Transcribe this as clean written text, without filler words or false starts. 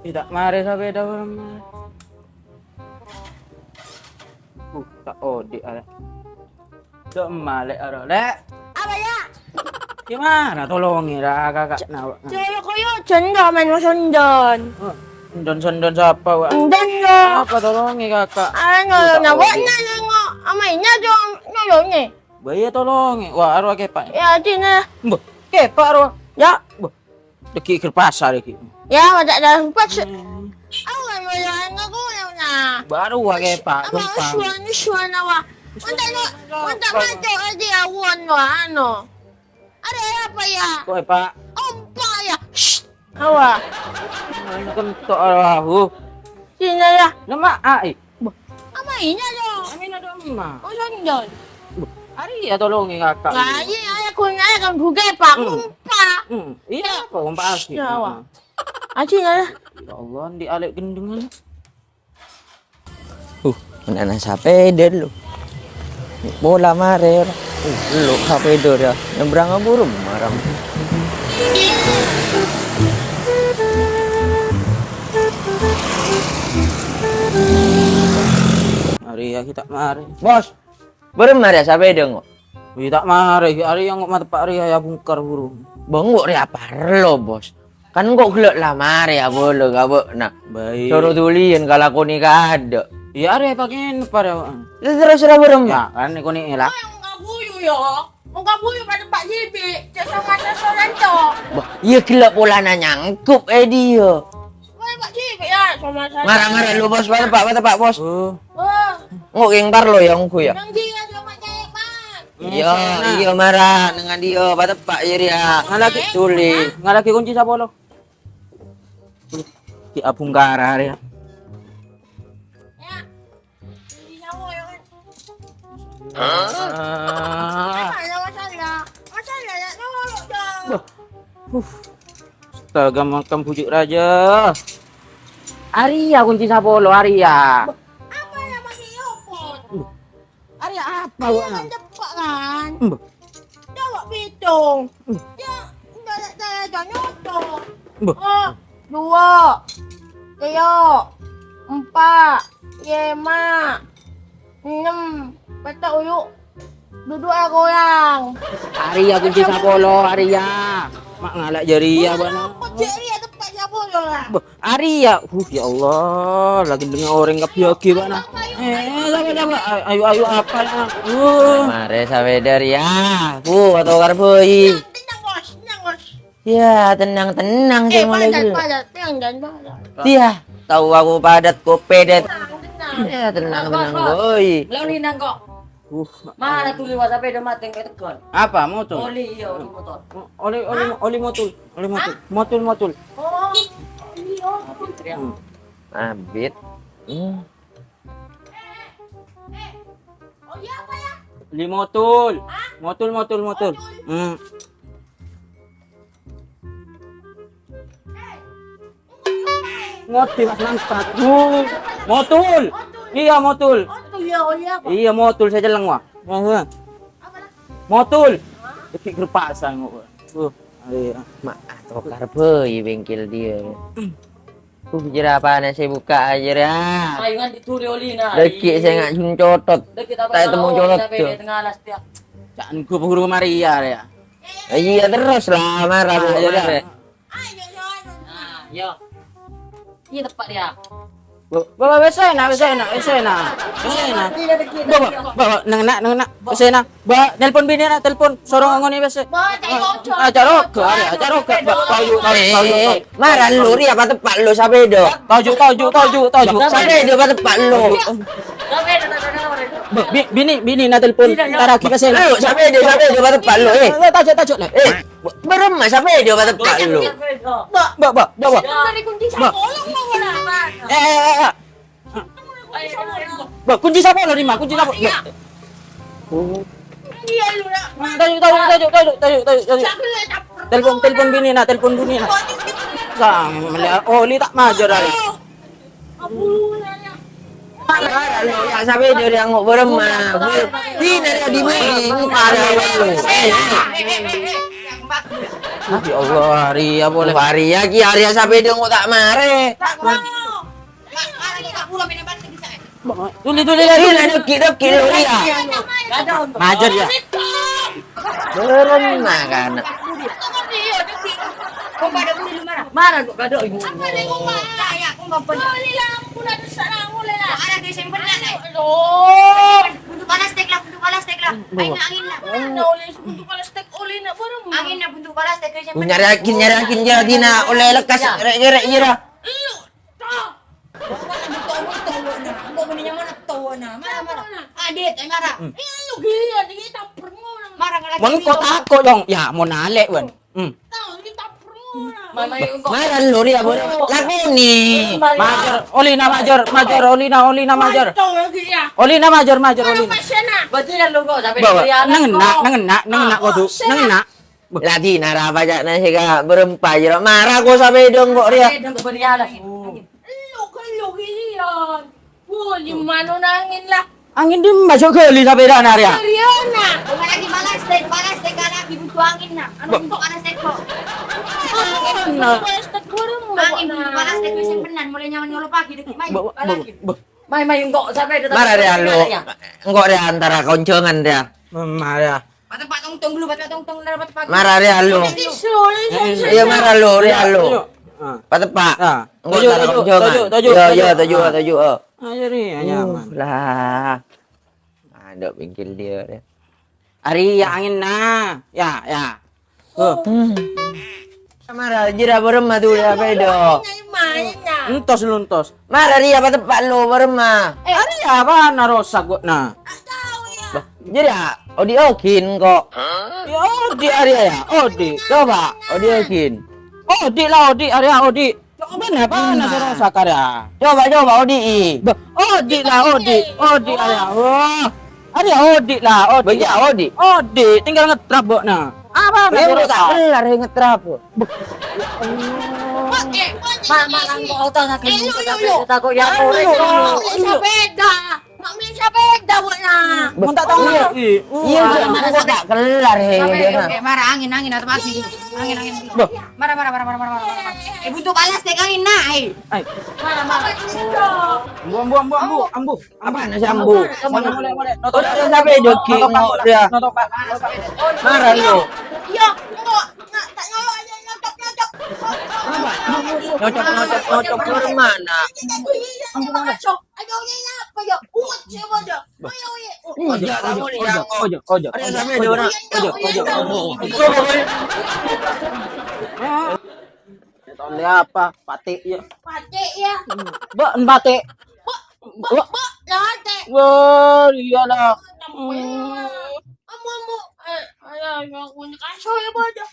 Tidak mari sampai dah orang mari. Tak odi ada. Dok malek ada. Lek, Apa ya? gimana tolongin dah kakak nawak. Saya kayo janda main sondan. Sondon siapa wak? Dan yo. Apa tolongin kakak? Ano na wa na nga. Amay na jo no ni. Bayi tolongin. Wah, arwah kepak. Ya di na. Mbah, kepak arwah. Ya. Deki ke pasar deki. Ya wala da pas. Awan mo yan nga ko na. Baru wak kepak. Ama suwan na wa. Wanda mato adi awon wa ano. Ada apa ya? Koi pak. Ompa ya. Awa. Ini kan tok arwah. Sina ya. Nama ai. Amay na jo. Amin ada emak. O sondan. Ari ya tolongin kakak. Ay ay kan buge pa kumpa. Iya, apa kompak asli. Ya, wak. Aci na. Ya Allah, di alek gendengan. Anak sepeda lu. Bola mare. Lu sepeda ya. Nyebrang burung marah. Ari ya kita mari. Bos. Burung mare sepeda ngok. Kita mari. Ari yang ngok mata pak Ari ya bungkar burung. Bengok ria parlo, Bos. Kan kok gelek lah mare ya bolo gabok. Nah, Baik. suruh tulian kalau aku nikah ada. Ya Ari pakai pada. Terus burung Ya kan ni kau ni lah. Enggak buyu yo. Enggak buyu pada Pak Jibi. Cek sama restoran to. Iya gelek pola nyangkup dia. Woi Pak Jibi ya sama saya. Marah-marah lu bos, pada pak bos. Oh. Wah, Ngok yang tar lo yang ku ya. yang dia sama saya Pak. Iya, iya marah dengan dia, pada pak jadi ya. Ngalaki Tulis. ngalaki kunci siapa lo? Ki abung gara ya. Ya. Jadi nyawa ya kan. Ah. Ada masalah. Masalah ya nolok dong. Astaga makam pujuk raja. Arya kunci siapa lo Arya? Apa namanya Yopot? Arya apa wak? Kan cepat kan. Mbak. Jawab pitung. Ya, enggak ada nyotong. Mbak. Oh, 2, 3, 4, 5, 6. Betul yuk. Duduk goyang. Arya kunci siapa lo Arya? Mak ngalak jari ya bana. Jadi ya tempatnya boleh lah. Arya, ya Allah, lagi dengar orang kapiaki bana. Sama. Ayo apa ya? Mare sepeda ya. Atau karboi. Tenang bos, tenang bos. Ya, tenang sih mulai dulu. Padat, tenang dan padat. Iya, tahu aku padat kok pedet. Tenang. Ya, tenang boy. Lalu ni kok. Mana tu liwat sampai dah mati kat tekan. Apa motor? Oli iya oli motor. Oli motul. Oh, iya. Abit. Oh iya apa ya? Li motul. Motul. Ngoti mas nangkat. Motul. Iya motul. Oh tuh ya, oh iya apa? Iya motul saya jelang wah. Motul. Tapi gerpasan kok. Iya. Mak atau karboi bengkel dia. Tuh kira apa saya buka aja ya. Ayo kan dituri oli na. Deki saya nggak cotot. Tak temu colot sampai tuh. di tengah alas dia. Jangan ku penghuru Maria ya. Iya terus lah marah bu. Ayo dah. Ayo, Ah, yo. Ini tempat dia. Bawa besena. Bawa nang besena. Bawa nelpon bini na telepon sorong ngoni bese. Acara ke. Tahu. Marah lu ri apa tepat lu sampai do. Tahu. Sampai do apa tepat lu. Sampai dah. Bini na telepon taraki besena. Ayo sampai do apa tepat lu Tajuk lah. Berem sampai do apa tepat lu. Bawa. dari kunci saya bolong mau lah. Bawa kunci siapa lo Rima? Kunci siapa? Iya lu nak. Tajuk. Siapa Telepon bini na. Sang oli tak majar ali. Marah lu ya sampai do yang berem mah. Di dari di bumi marah lu. Ya Allah, Arya boleh. Arya ki Arya sampai dong kok tak mare. Tuli Lagi lagi. lah deki lo ya. Majar ya. Berenang kan. Kung pada buli lumana. Marah kok gado ibu. Nyari yakin jadi na oleh lekas rek jira. Mengkot aku dong. Ya, mau nalek wan. Mara lori apa? Lagu ni. Majar, Olina majar, Olina majar. Olina majar, Olina. Betul na lugo sabi Bawa, Riana. nangena ko tu. Nangena. Lagi nara pajak na siya berempat jira. Marah ko sampai dong kok Ria. Dong ko Riana. Gimana nangin lah? Angin di masuk ke li sampai dah Arya. Riana. Lagi balas dek anak dibutuh angin nak. Anu untuk anak dek kok. Angin balas dek wis penan mulai nyaman ngolo pagi dek mai. May yung ko sabi dito. Marah Ria lu. Engkau Ria antara koncongan Ria. Marah. Patempat tong dulu tong dapat pagi. Marah Ria lu. Iya marah lu Ria lu. Patepak. Engkau antara koncongan. Tujuh. Ayo ri, nyaman. Lah. Ada pinggir dia Ria. Arya angin na. Ya. Marah jira beremah tu Ria pedo. Luntos. Marah Ria patepak lu beremah. Arya apa narosak kok na. Jira odi okin kok. Ya Odi Arya ya. Odi. Coba odi okin. Odi lah Odi Arya Odi. Kenapa narosak Arya? Coba odi i. Odi lah Odi Arya. Wah. Arya Odi lah Odi. Beja odi. Odi tinggal ngetrap kok na. Apa Dia udah tak kelar ngetrap. Mama lang ko auto na kini. Kita ko ya ko. Sepeda wala. Mau tak tahu ya? Iya, udah tak kelar dia mah. Marah angin atau pagi. Angin. Marah. Butuh balas dek angin nak. Buang. Ambu. Apa nasi ambu? Boleh. Udah sampai joki ngok dia. Marah lu. Iya, tak nyolok aja nyocok. Nyocok ke mana? Ojo. Ada sampai dia orang. Tahun apa? Patik ya. Patik ya. Batik. Late. Wah, iyalah. Amu. Ayo, aku nak kasih ya, bodoh.